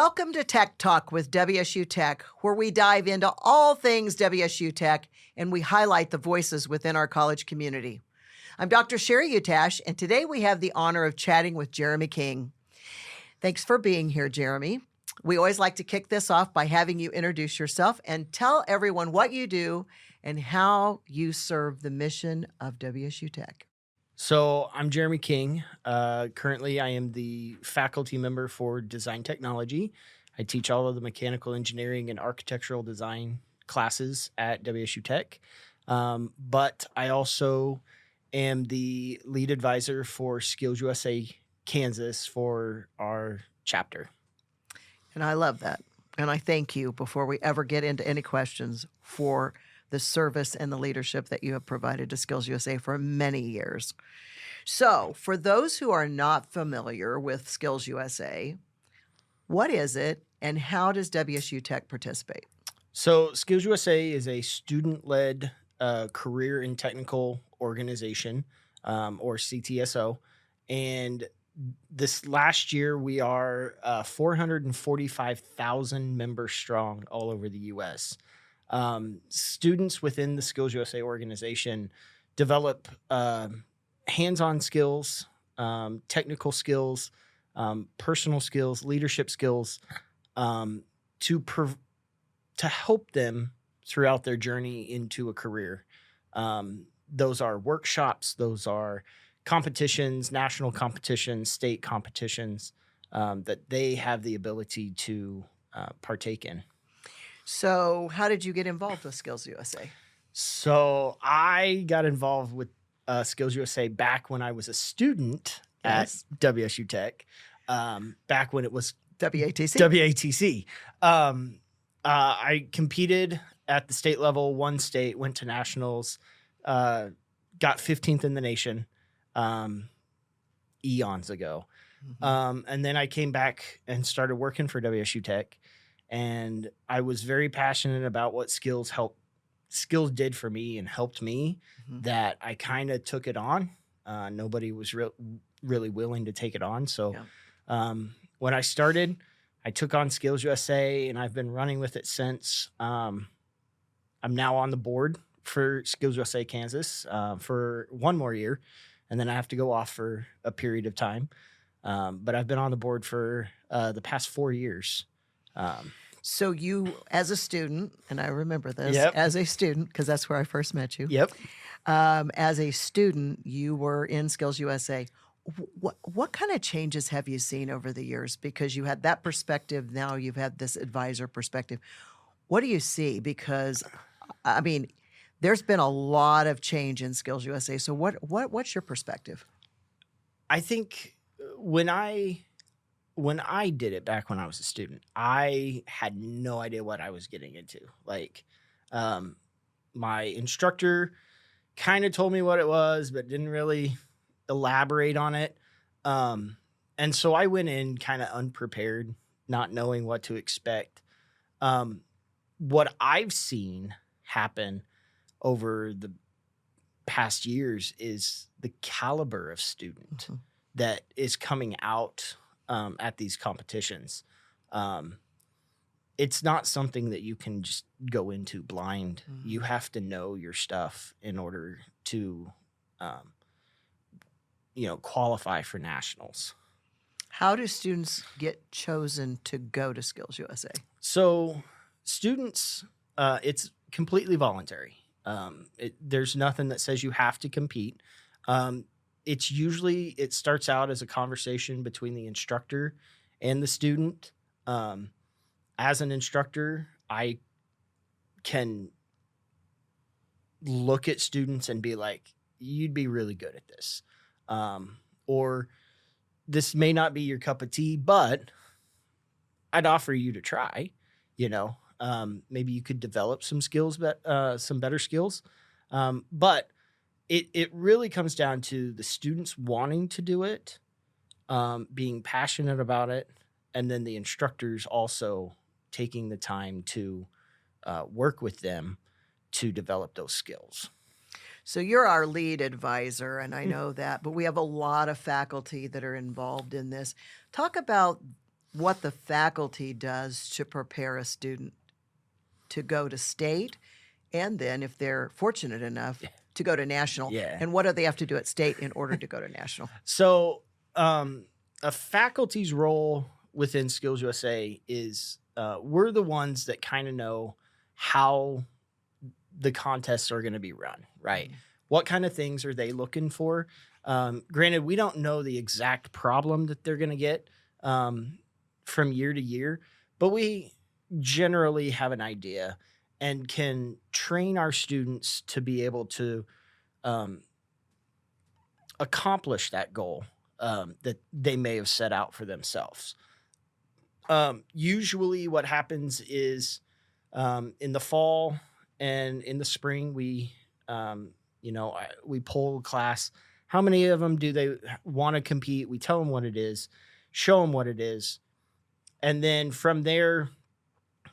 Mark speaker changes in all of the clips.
Speaker 1: Welcome to Tech Talk with WSU Tech, where we dive into all things WSU Tech and we highlight the voices within our college community. I'm Dr. Sheree Utash, and today we have the honor of chatting with Jeremy King. Thanks for being here, Jeremy. We always like to kick this off by having you introduce yourself and tell everyone what you do and how you serve the mission of WSU Tech.
Speaker 2: So I'm Jeremy King. Currently, I am the faculty member for design technology. I teach all of the mechanical engineering and architectural design classes at WSU Tech. But I also am the lead advisor for SkillsUSA Kansas for our chapter.
Speaker 1: And I love that. And I thank you, before we ever get into any questions, for the service and the leadership that you have provided to SkillsUSA for many years. So for those who are not familiar with SkillsUSA, what is it and how does WSU Tech participate?
Speaker 2: So SkillsUSA is a student-led career and technical organization, or CTSO. And this last year, we are 445,000 members strong all over the U.S. Students within the SkillsUSA organization develop hands-on skills, technical skills, personal skills, leadership skills to help them throughout their journey into a career. Those are workshops, those are competitions, national competitions, state competitions that they have the ability to partake in.
Speaker 1: So how did you get involved with SkillsUSA?
Speaker 2: So I got involved with SkillsUSA back when I was a student at WSU Tech, back when it was WATC. I competed at the state level, won state, went to nationals, got 15th in the nation eons ago. And then I came back and started working for WSU Tech. And I was very passionate about what skills did for me and helped me, that I kind of took it on. Nobody was really willing to take it on. So when I started, I took on SkillsUSA, and I've been running with it since. I'm now on the board for SkillsUSA Kansas for one more year, and then I have to go off for a period of time. But I've been on the board for the past 4 years.
Speaker 1: So you, as a student, and I remember this, as a student, because that's where I first met you. As a student, you were in SkillsUSA. What kind of changes have you seen over the years? Because you had that perspective, now you've had this advisor perspective. What do you see? Because, I mean, there's been a lot of change in SkillsUSA. So what's your perspective?
Speaker 2: I think when I did it back when I was a student, I had no idea what I was getting into. Like, my instructor kind of told me what it was, but didn't really elaborate on it. And so I went in kind of unprepared, not knowing what to expect. What I've seen happen over the past years is the caliber of student that is coming out at these competitions. It's not something that you can just go into blind. You have to know your stuff in order to, qualify for nationals.
Speaker 1: How do students get chosen to go to SkillsUSA?
Speaker 2: So students, it's completely voluntary. There's nothing that says you have to compete. It starts out as a conversation between the instructor and the student. As an instructor, I can look at students and be like, you'd be really good at this. Or this may not be your cup of tea, but I'd offer you to try, maybe you could develop some skills, some better skills. But it really comes down to the students wanting to do it, being passionate about it, and then the instructors also taking the time to work with them to develop those skills.
Speaker 1: So you're our lead advisor, and I know that, but we have a lot of faculty that are involved in this. Talk about what the faculty does to prepare a student to go to state, and then if they're fortunate enough to go to national.
Speaker 2: Yeah.
Speaker 1: And what do they have to do at state in order to go to national?
Speaker 2: So a faculty's role within SkillsUSA is we're the ones that kind of know how the contests are going to be run, right? Mm-hmm. What kind of things are they looking for? Granted, we don't know the exact problem that they're going to get from year to year, but we generally have an idea and can train our students to be able to accomplish that goal that they may have set out for themselves. Usually what happens is in the fall and in the spring, we poll class. How many of them do they want to compete? We tell them what it is, show them what it is. And then from there,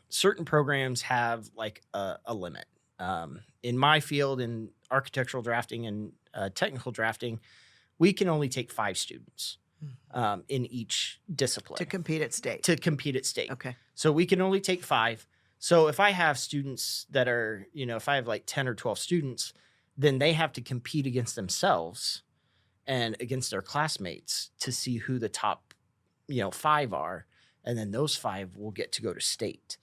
Speaker 2: certain programs have like a limit. In my field, in architectural drafting and technical drafting, we can only take 5 students in each discipline.
Speaker 1: To compete at state.
Speaker 2: Okay. So we can only take 5. So if I have students that are, if I have like 10 or 12 students, then they have to compete against themselves and against their classmates to see who the top, 5 are. And then those 5 will get to go to state.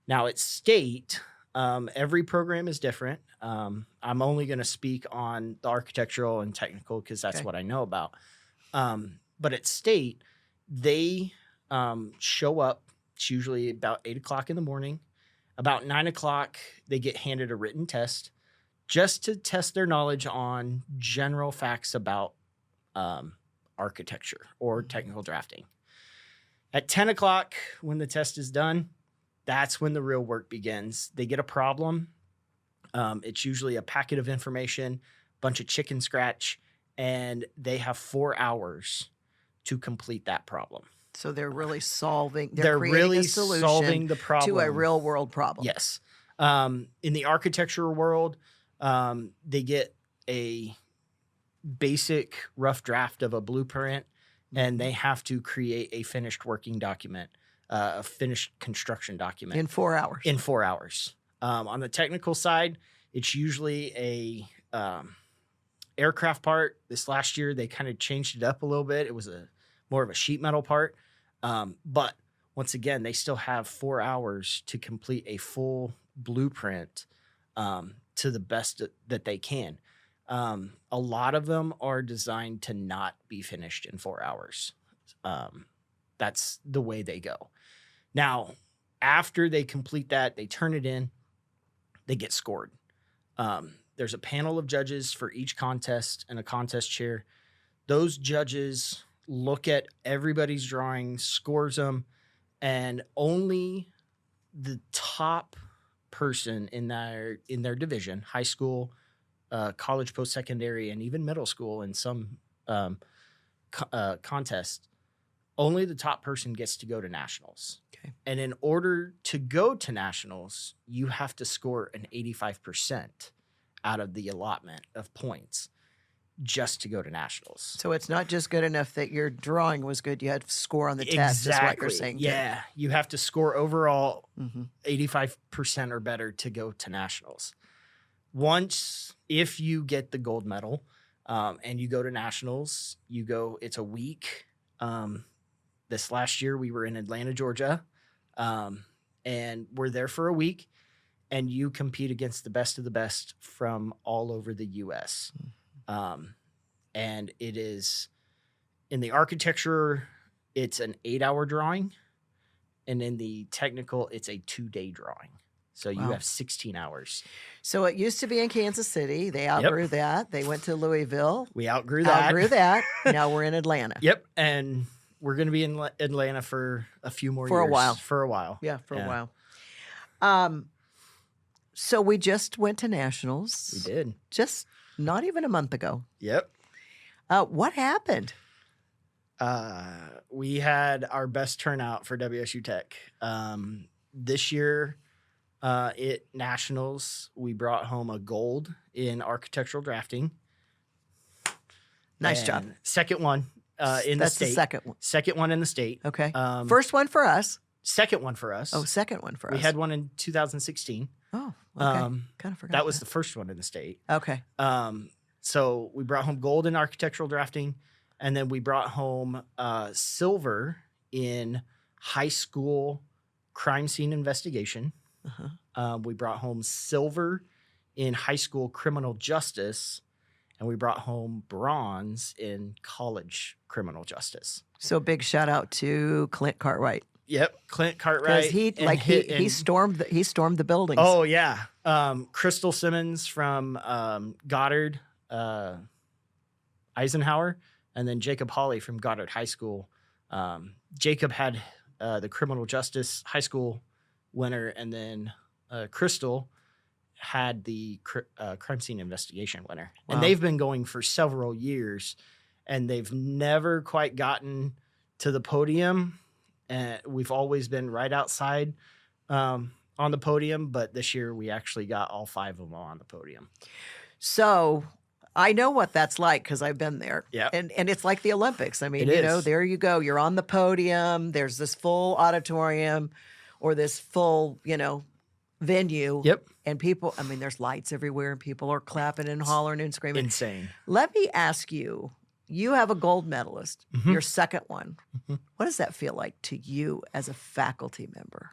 Speaker 2: Now at state, every program is different. I'm only going to speak on the architectural and technical because that's what I know about. But at state, they show up. It's usually about 8 o'clock in the morning. About 9 o'clock, they get handed a written test just to test their knowledge on general facts about architecture or technical drafting. At 10 o'clock, when the test is done, that's when the real work begins. They get a problem. It's usually a packet of information, bunch of chicken scratch, and they have 4 hours to complete that problem.
Speaker 1: So they're really solving.
Speaker 2: They're
Speaker 1: creating
Speaker 2: really
Speaker 1: a solution
Speaker 2: solving the problem
Speaker 1: to a real world problem.
Speaker 2: Yes. In the architecture world, they get a basic rough draft of a blueprint, and they have to create a finished working document, a finished construction document
Speaker 1: in 4 hours.
Speaker 2: In 4 hours. On the technical side, it's usually a aircraft part. This last year, they kind of changed it up a little bit. It was more of a sheet metal part. But once again, they still have 4 hours to complete a full blueprint to the best that they can. A lot of them are designed to not be finished in 4 hours. That's the way they go. Now, after they complete that, they turn it in, they get scored. There's a panel of judges for each contest and a contest chair. Those judges look at everybody's drawings, scores them, and only the top person in their division, high school, college, post-secondary, and even middle school in some contests, only the top person gets to go to nationals. Okay. And in order to go to nationals, you have to score an 85% out of the allotment of points just to go to nationals.
Speaker 1: So it's not just good enough that your drawing was good. You had to score on the test, is what you're saying.
Speaker 2: Yeah. You have to score overall 85% or better to go to nationals. If you get the gold medal and you go to nationals, it's a week. This last year we were in Atlanta, Georgia, and we're there for a week, and you compete against the best of the best from all over the U.S. And it is, in the architecture, it's an 8-hour drawing, and in the technical, it's a 2-day drawing. So you have 16 hours.
Speaker 1: So it used to be in Kansas City. They outgrew that. They went to Louisville.
Speaker 2: We outgrew that.
Speaker 1: Now we're in Atlanta.
Speaker 2: Yep. And we're going to be in Atlanta for a few more years.
Speaker 1: For a while.
Speaker 2: Yeah,
Speaker 1: for a while. So we just went to nationals.
Speaker 2: We did.
Speaker 1: Just not even a month ago.
Speaker 2: Yep.
Speaker 1: What happened?
Speaker 2: We had our best turnout for WSU Tech. This year at nationals, we brought home a gold in architectural drafting.
Speaker 1: Nice job.
Speaker 2: Second one in the state.
Speaker 1: That's the second one.
Speaker 2: Second one in the state.
Speaker 1: Okay. First one for us.
Speaker 2: Second one for us.
Speaker 1: Oh, second one for us.
Speaker 2: We had one in 2016.
Speaker 1: Oh, okay. Kind of forgot
Speaker 2: that was the first one in the state.
Speaker 1: Okay.
Speaker 2: So we brought home gold in architectural drafting, and then we brought home silver in high school crime scene investigation. We brought home silver in high school criminal justice, and we brought home bronze in college criminal justice. So
Speaker 1: big shout out to Clint Cartwright.
Speaker 2: Yep, Clint Cartwright.
Speaker 1: He stormed the buildings.
Speaker 2: Oh yeah, Crystal Simmons from Goddard Eisenhower, and then Jacob Hawley from Goddard High School. Jacob had the criminal justice high school winner, and then Crystal had the crime scene investigation winner. Wow. And they've been going for several years, and they've never quite gotten to the podium. And we've always been right outside on the podium, but this year we actually got all 5 of them on the podium.
Speaker 1: So I know what that's like because I've been there.
Speaker 2: Yeah.
Speaker 1: And it's like the Olympics. I mean, there you go. You're on the podium. There's this full auditorium or this full, venue.
Speaker 2: Yep.
Speaker 1: And people, there's lights everywhere and people are clapping and hollering and screaming.
Speaker 2: Insane.
Speaker 1: Let me ask you, you have a gold medalist, your second one. What does that feel like to you as a faculty member?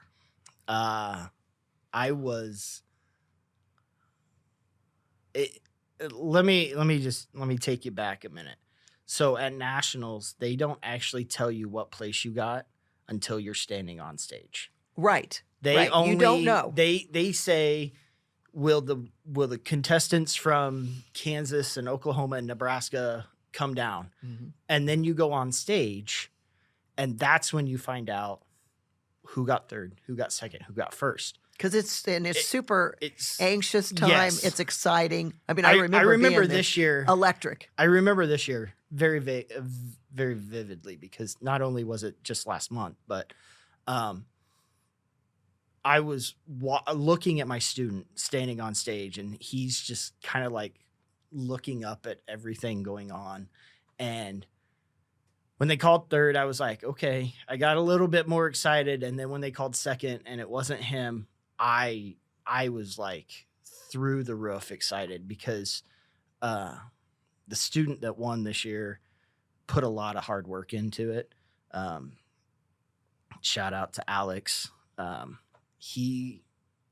Speaker 2: Let me take you back a minute. So at nationals, they don't actually tell you what place you got until you're standing on stage.
Speaker 1: Right.
Speaker 2: You
Speaker 1: don't know.
Speaker 2: They say, will the contestants from Kansas and Oklahoma and Nebraska come down? And then you go on stage, and that's when you find out who got third, who got second, who got first.
Speaker 1: Because it's super anxious time.
Speaker 2: Yes.
Speaker 1: It's exciting. I
Speaker 2: remember this year
Speaker 1: electric.
Speaker 2: I remember this year very vividly because not only was it just last month, but I was looking at my student standing on stage, and he's just kind of like looking up at everything going on. And when they called third, I was like, okay, I got a little bit more excited. And then when they called second and it wasn't him, I was like through the roof excited because the student that won this year put a lot of hard work into it. Shout out to Alex. He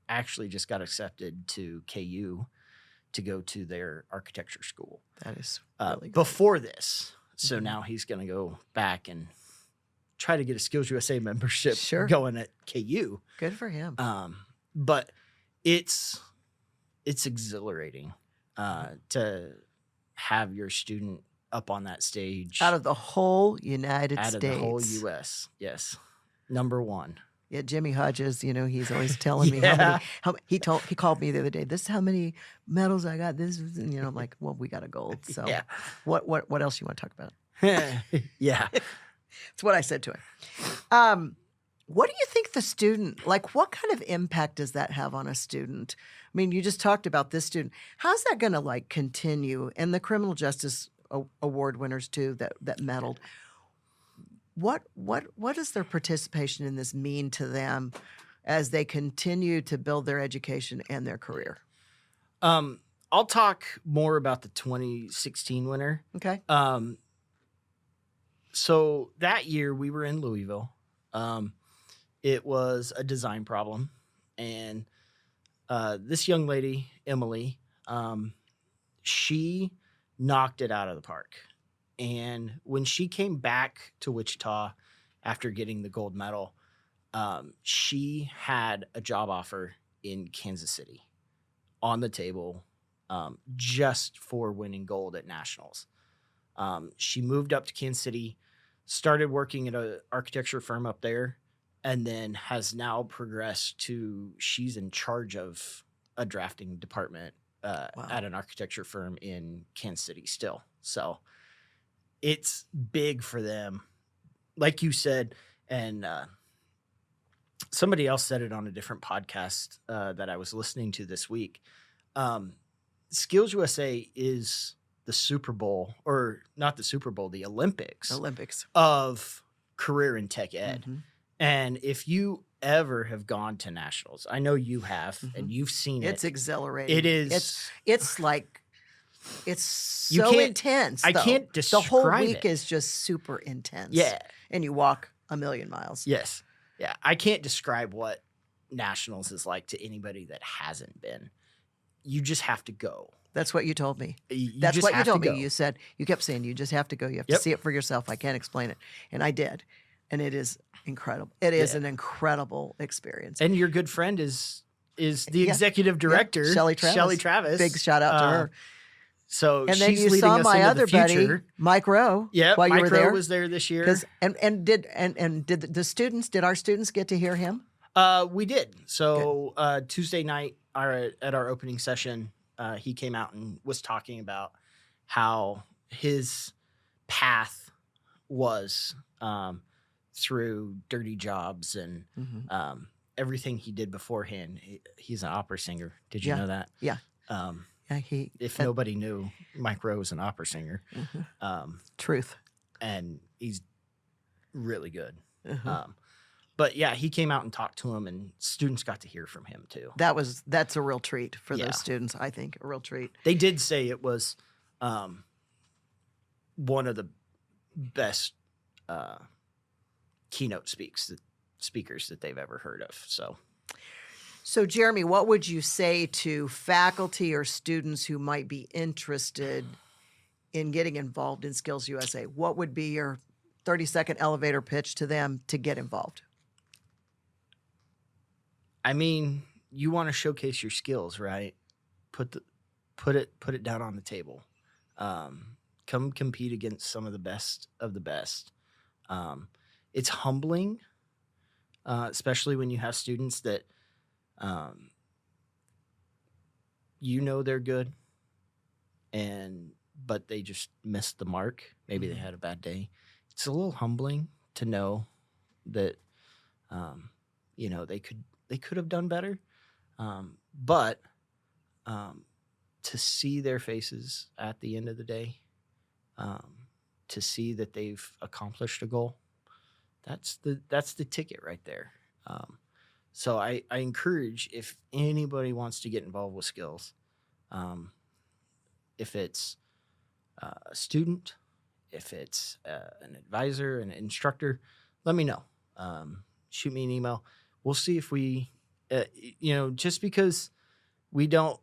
Speaker 2: actually just got accepted to KU to go to their architecture school.
Speaker 1: That is really good.
Speaker 2: Before this. So now he's going to go back and try to get a SkillsUSA membership going at KU.
Speaker 1: Good for him.
Speaker 2: But it's exhilarating to have your student up on that stage.
Speaker 1: Out of the whole United States.
Speaker 2: Out of the whole U.S., yes. Number one.
Speaker 1: Yeah, Jimmy Hodges, he's always telling me he called me the other day. This is how many medals I got. This is, I'm like, well, we got a gold. So what else you want to talk about?
Speaker 2: Yeah.
Speaker 1: That's what I said to him. What do you think the student, what kind of impact does that have on a student? I mean, you just talked about this student. How's that going to continue? And the criminal justice award winners too that medaled. What does their participation in this mean to them as they continue to build their education and their career?
Speaker 2: I'll talk more about the 2016 winner.
Speaker 1: Okay.
Speaker 2: So that year we were in Louisville. It was a design problem, and this young lady, Emily, she knocked it out of the park. And when she came back to Wichita after getting the gold medal, she had a job offer in Kansas City on the table just for winning gold at nationals. She moved up to Kansas City, started working at an architecture firm up there, and then has now progressed to she's in charge of a drafting department at an architecture firm in Kansas City still. So it's big for them. Like you said, and somebody else said it on a different podcast that I was listening to this week. SkillsUSA is the Super Bowl, or not the Super Bowl, the Olympics of career in tech ed. Mm-hmm. And if you ever have gone to nationals, I know you have, mm-hmm. and you've seen it.
Speaker 1: It's exhilarating.
Speaker 2: It is.
Speaker 1: It's like, it's so intense.
Speaker 2: I can't describe
Speaker 1: the whole week is just super intense.
Speaker 2: Yeah.
Speaker 1: And you walk a million miles.
Speaker 2: Yes. Yeah. I can't describe what nationals is like to anybody that hasn't been. You just have to go.
Speaker 1: That's what you told me. That's what you told me. You said, you kept saying, you just have to go. You have to see it for yourself. I can't explain it. And I did. And it is incredible. It is an incredible experience.
Speaker 2: And your good friend is the executive director, Sheree Travis.
Speaker 1: Big shout out to her.
Speaker 2: So
Speaker 1: and then
Speaker 2: she's
Speaker 1: you
Speaker 2: leading
Speaker 1: saw
Speaker 2: us
Speaker 1: my
Speaker 2: into
Speaker 1: other
Speaker 2: the future.
Speaker 1: buddy, Mike Rowe.
Speaker 2: Yeah,
Speaker 1: while you
Speaker 2: Mike
Speaker 1: were
Speaker 2: Rowe
Speaker 1: there.
Speaker 2: was there this year.
Speaker 1: And did our students get to hear him?
Speaker 2: We did. So Tuesday night, at our opening session, he came out and was talking about how his path was through dirty jobs and mm-hmm. Everything he did beforehand. He's an opera singer. Did you know that?
Speaker 1: Yeah.
Speaker 2: If nobody knew, Mike Rowe is an opera singer.
Speaker 1: Mm-hmm. Truth.
Speaker 2: And he's really good.
Speaker 1: Mm-hmm.
Speaker 2: But yeah, he came out and talked to him, and students got to hear from him too.
Speaker 1: That's a real treat for those students. I think a real treat.
Speaker 2: They did say it was one of the best keynote speakers that they've ever heard of.
Speaker 1: So Jeremy, what would you say to faculty or students who might be interested in getting involved in SkillsUSA? What would be your 30-second elevator pitch to them to get involved?
Speaker 2: I mean, you want to showcase your skills, right? Put it down on the table. Come compete against some of the best of the best. It's humbling, especially when you have students that they're good, but they just missed the mark. Maybe they had a bad day. It's a little humbling to know that they could have done better, but to see their faces at the end of the day, to see that they've accomplished a goal, that's the ticket right there. So I encourage, if anybody wants to get involved with skills, if it's a student, if it's an advisor, an instructor, let me know. Shoot me an email. We'll see if we, just because we don't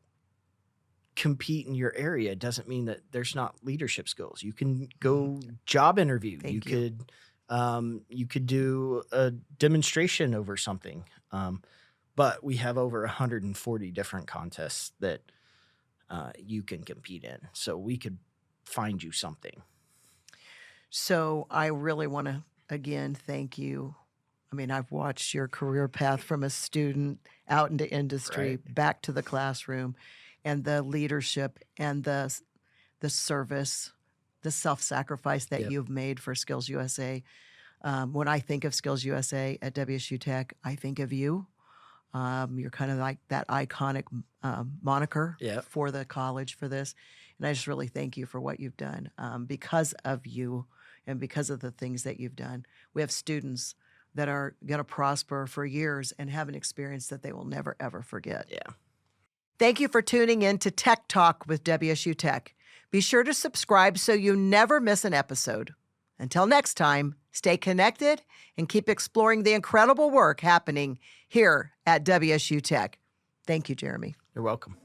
Speaker 2: compete in your area doesn't mean that there's not leadership skills. You can go job interview. You could do a demonstration over something. But we have over 140 different contests that you can compete in. So we could find you something.
Speaker 1: So I really want to, again, thank you. I mean, I've watched your career path from a student out into industry, back to the classroom, and the leadership and the service, the self-sacrifice that you've made for SkillsUSA. When I think of SkillsUSA at WSU Tech, I think of you. You're kind of like that iconic moniker for the college for this. And I just really thank you for what you've done. Because of you and because of the things that you've done, we have students that are going to prosper for years and have an experience that they will never, ever forget.
Speaker 2: Yeah.
Speaker 1: Thank you for tuning in to Tech Talk with WSU Tech. Be sure to subscribe so you never miss an episode. Until next time, stay connected and keep exploring the incredible work happening here at WSU Tech. Thank you, Jeremy.
Speaker 2: You're welcome.